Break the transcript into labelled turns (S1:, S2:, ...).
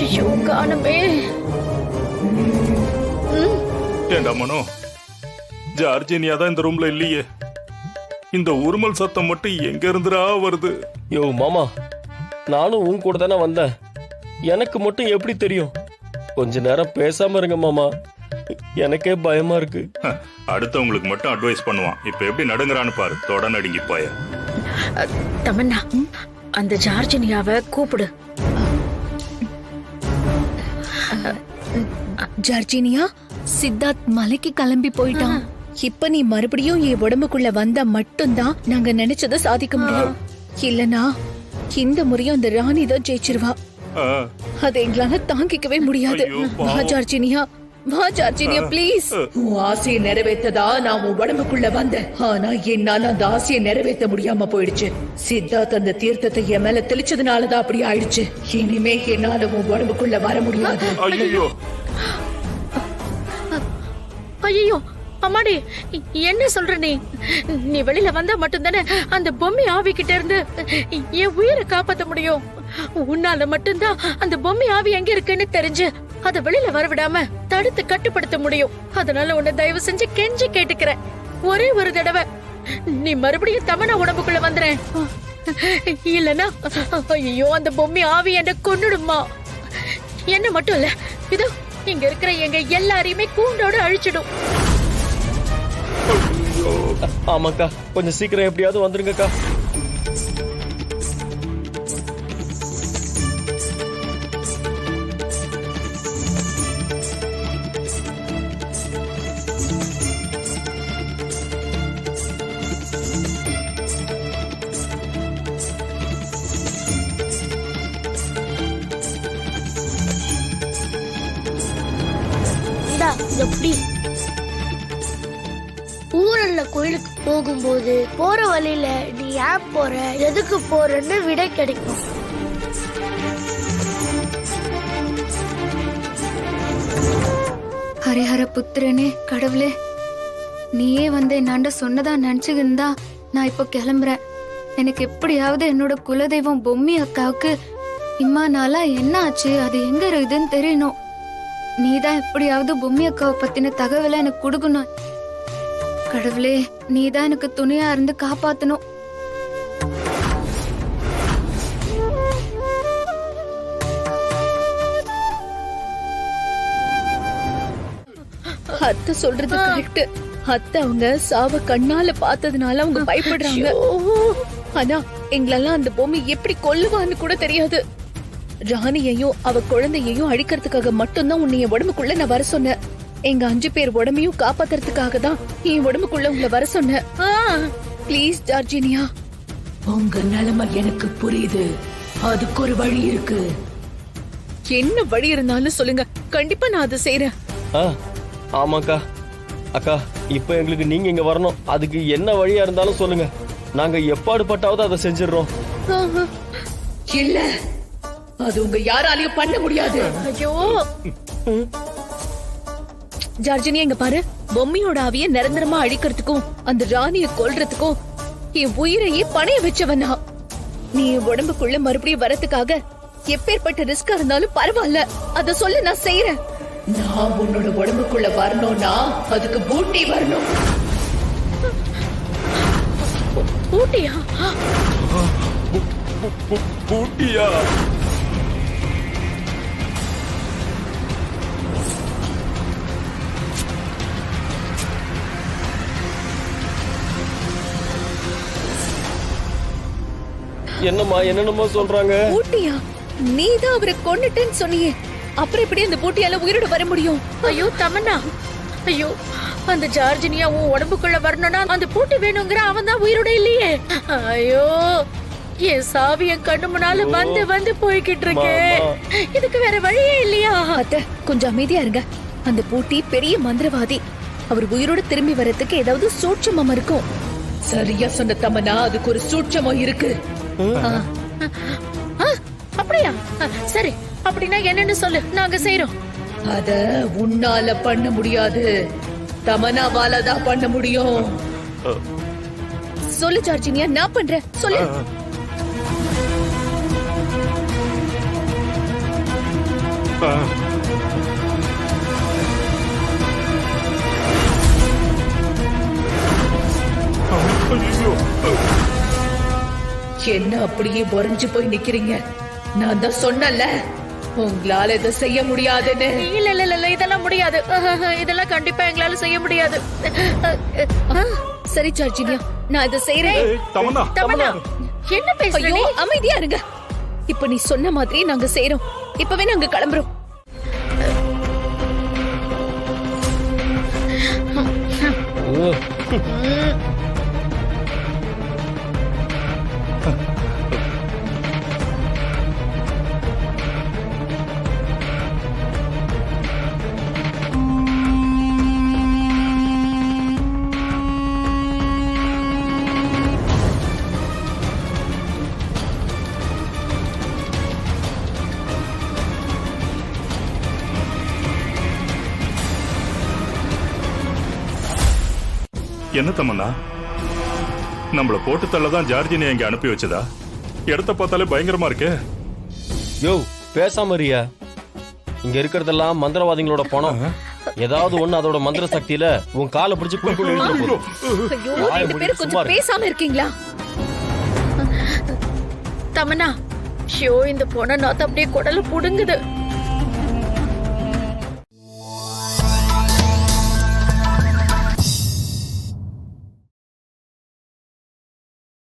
S1: ஐயோ காணமே.
S2: ஏண்டா மனோ, ஜார்ஜினியா தான் இந்த ரூம்ல இல்லையே. இந்த உருமல் சத்தம் மட்டும் எங்க இருந்துடா வருது?
S3: யோ மாமா, நானும் உன் கூட தானே வந்தேன். எனக்கு மட்டும் எப்படி தெரியும்? கொஞ்ச நேரம் பேசாம இருங்க மாமா, எனக்கே பயமா இருக்கு.
S2: அடுத்தவங்களுக்கு மட்டும் அட்வைஸ் பண்ணுவான். இப்ப எப்படி நடுங்குறான்னு பாரு. தொட நடுங்கி பாய.
S1: தமன்னா, அந்த ஜார்ஜினியாவை கூப்பிடு.
S4: ஜார்ஜினியா, சித்தார்த் மலைக்கு கிளம்பி போயிட்டான். இப்ப நீ மறுபடியும் என் உடம்புக்குள்ள வந்தா மட்டும்தான் நாங்க நினைச்சதை சாதிக்க முடியும். இல்லனா இந்த முறையும் அந்த ராணி தான் ஜெயிச்சிருவா. அதை எங்களால தாங்கிக்கவே முடியாது. வா ஜார்ஜினியா, வா ஜார்ஜினியா ப்ளீஸ்.
S5: உன் ஆசையை நிறைவேற்றதா நான் உன் உடம்புக்குள்ள வந்தேன். ஆனா என்னால அந்த ஆசையை நிறைவேற்ற முடியாம போயிடுச்சு. சித்தார்த் அந்த தீர்த்தத்தை என் மேல தெளிச்சதுனாலதான் அப்படி ஆயிடுச்சு. இனிமே என்னால உன் உடம்புக்குள்ள வர முடியாது.
S2: ஐயோ
S1: ஐயோ அம்மாடி, என்ன சொல்ற நீ? நீ வெளியில வந்தா மட்டும்தானே அந்த பொம்மை ஆவிக்கிட்ட இருந்து என் உயிரை காப்பாத்த முடியும். உன்னால மட்டும்தான் அந்த பொம்மை ஆவி எங்க இருக்குன்னு தெரிஞ்சு அத வெளியில வரவிடாம தடுத்து கட்டுப்படுத்த முடியும். அதனால உன்னை தயவு செஞ்சு கெஞ்சி கேட்டுக்கிறேன், ஒரே ஒரு தடவை நீ மறுபடியும் தமன்னா உடம்புக்குள்ள வந்துறேன். இல்லனா ஐயோ அந்த பொம்மை ஆவி என்ன கொன்னுடுமா. என்ன மட்டும் இல்ல, இதோ இங்க இருக்கிற எங்க எல்லாரையுமே கூண்டோட அழிச்சிடும்.
S3: ஆமாக்கா, கொஞ்சம் சீக்கிரம் எப்படியாவது வந்துருங்கக்கா.
S6: எப்படி ஊரல்ல கோயிலுக்கு போகும்போது போற வழியில நீ ஏன் போற, எதுக்கு போறன்னு விடை கிடைக்கும்.
S7: ஹரிஹர புத்திரனே கடவுளே, நீயே வந்து என்னாண்ட சொன்னதா நினைச்சுக்கிருந்தா நான் இப்போ கிளம்புறேன். எனக்கு எப்படியாவது என்னோட குலதெய்வம் பொம்மி அக்காவுக்கு இம்மா நாளா என்ன ஆச்சு, அது எங்க இருக்குதுன்னு தெரியணும். நீதான் எப்படியாவது பொம்மி அக்காவை பத்தின தகவலை எனக்கு கொடுக்கணும். கடவுளே, நீதான் எனக்கு துணையா இருந்து காப்பாத்தணும்.
S4: அத்தை சொல்றது கரெக்ட். அத்தை அவங்க சாவ கண்ணால பார்த்ததுனால அவங்க பயப்படுறாங்க. ஆனா எங்களெல்லாம் அந்த பொம்மை எப்படி கொல்லுவான்னு கூட தெரியாது. ராணியையும் அவ குழந்தையையும் அழிக்கிறதுக்காக மட்டும்தான் உன்னைய உடம்புக்குள்ள நான் வர சொன்னேன். எங்க 5 பேர் உடம்பையும் காப்பாத்துறதுக்காக தான் என் உடம்புக்குள்ள உங்களை வர சொன்னேன். ப்ளீஸ் ஜார்ஜினியா.
S5: உங்க நிலைமை எனக்கு புரியுது. அதுக்கு ஒரு வழி இருக்கு.
S4: என்ன வழி இருந்தாலும் சொல்லுங்க, கண்டிப்பா நான் அதை செய்யறேன்.
S3: ஆமாக்கா. அக்கா, இப்ப எங்களுக்கு நீங்க இங்க வரணும். அதுக்கு என்ன வழியா இருந்தாலும் சொல்லுங்க, நாங்க எப்பாடு பட்டாவது அதை செஞ்சிடறோம்.
S5: இல்ல, அது உங்க யாராலையும் பண்ண முடியாது.
S1: ஐயோ
S4: ஜார்ஜினியா இங்க பாரு, பொம்மையோட ஆவிய நிரந்தரமா அழிக்கிறதுக்கும் அந்த ராணிய கொல்றதுக்கும் என் உயிரையே பணைய வச்சவனா. நீ என் உடம்புக்குள்ள மறுபடியும் வரதுக்காக எப்பேற்பட்ட ரிஸ்கா இருந்தாலும் பரவாயில்ல, அத சொல்ல நான் செய்யறேன்.
S5: நான் உன்னோட உடம்புக்குள்ள வரணும்னா அதுக்கு பூட்டி வரணும்.
S1: பூட்டியா?
S2: பூட்டியா?
S3: என்னம்மா என்னென்னமோ சொல்றாங்க.
S4: பூட்டியா? நீதான் அவரை கொன்னுட்டேன்னு சொன்னியே, அப்புறம் எப்படி அந்த பூட்டியால உயிரோட வர முடியும்?
S1: ஐயோ தமன்னா, ஐயோ அந்த ஜார்ஜினியா உன் உடம்புக்குள்ள வரணும்னா அந்த பூட்டி வேணுங்கிற அவன் தான் உயிரோட இல்லையே. ஐயோ என் சாவி என் கண்ணு முன்னால வந்து வந்து போய்கிட்டு இருக்கு. இதுக்கு வேற வழியே இல்லையா?
S4: அத்தை கொஞ்சம் அமைதியா இருங்க. அந்த பூட்டி பெரிய மந்திரவாதி. அவர் உயிரோட திரும்பி வரதுக்கு ஏதாவது சூட்சமம் இருக்கும்.
S5: சரியா சொன்ன தமனா, அதுக்கு ஒரு சூட்சமம் இருக்கு.
S1: அப்படியா? சரி, அப்படின்னா என்னன்னு சொல்லு, நாங்க செய்யறோம்.
S5: அத உன்னால பண்ண முடியாது, தமனாவால தான் பண்ண முடியும்.
S4: சொல்லு ஜார்ஜினியா, நான் பண்றேன், சொல்லு.
S2: ஆ. ஐயோ.
S5: என்ன அப்படியே உறைஞ்சு போய் நிக்கிறீங்க? நான் தான் சொன்னல உங்களால இதை செய்ய முடியாதுன்னு.
S1: இல்ல இல்ல இல்ல இதெல்லாம் முடியாது. இதெல்லாம் கண்டிப்பா எங்களால செய்ய முடியாது.
S4: சரி ஜார்ஜினியா, நான் இதை செய்யறேன்.
S2: ஏய், தமன்னா
S1: தமன்னா என்ன பேசுற
S4: ஐயோ
S1: நீ?
S4: அமைதியா இருங்க. இப்ப நீ சொன்ன மாதிரி நாங்க செய்யறோம். இப்பவே நாங்க கிளம்புறோம்.
S3: ஓ,
S2: என்ன தமன்னா, நம்மள போட்டு தள்ளதான் ஜார்ஜினியா இங்க அனுப்பி வச்சதா? இடத்த பார்த்தாலே பயங்கரமா இருக்கே.
S3: யோ பேசாம இருயா. இங்க இருக்கிறதெல்லாம் மந்திரவாதிகளோட பணம். ஏதாவது ஒண்ணு அதோட மந்திர சக்தியில உன் காலை பிடிச்சு குறுக்குள்ள இழுத்துட்டு போகும்.
S4: ஐயோ
S3: வாயை
S4: ரெண்டு
S3: மூடிட்டு
S4: பேரும்
S3: சும்மா
S4: கொஞ்சம்
S3: இரு.
S4: பேசாம இருக்கீங்களா?
S1: தமன்னா ஷோ இந்த பொண்ணை நாத்த அப்படியே குடல புடுங்குது.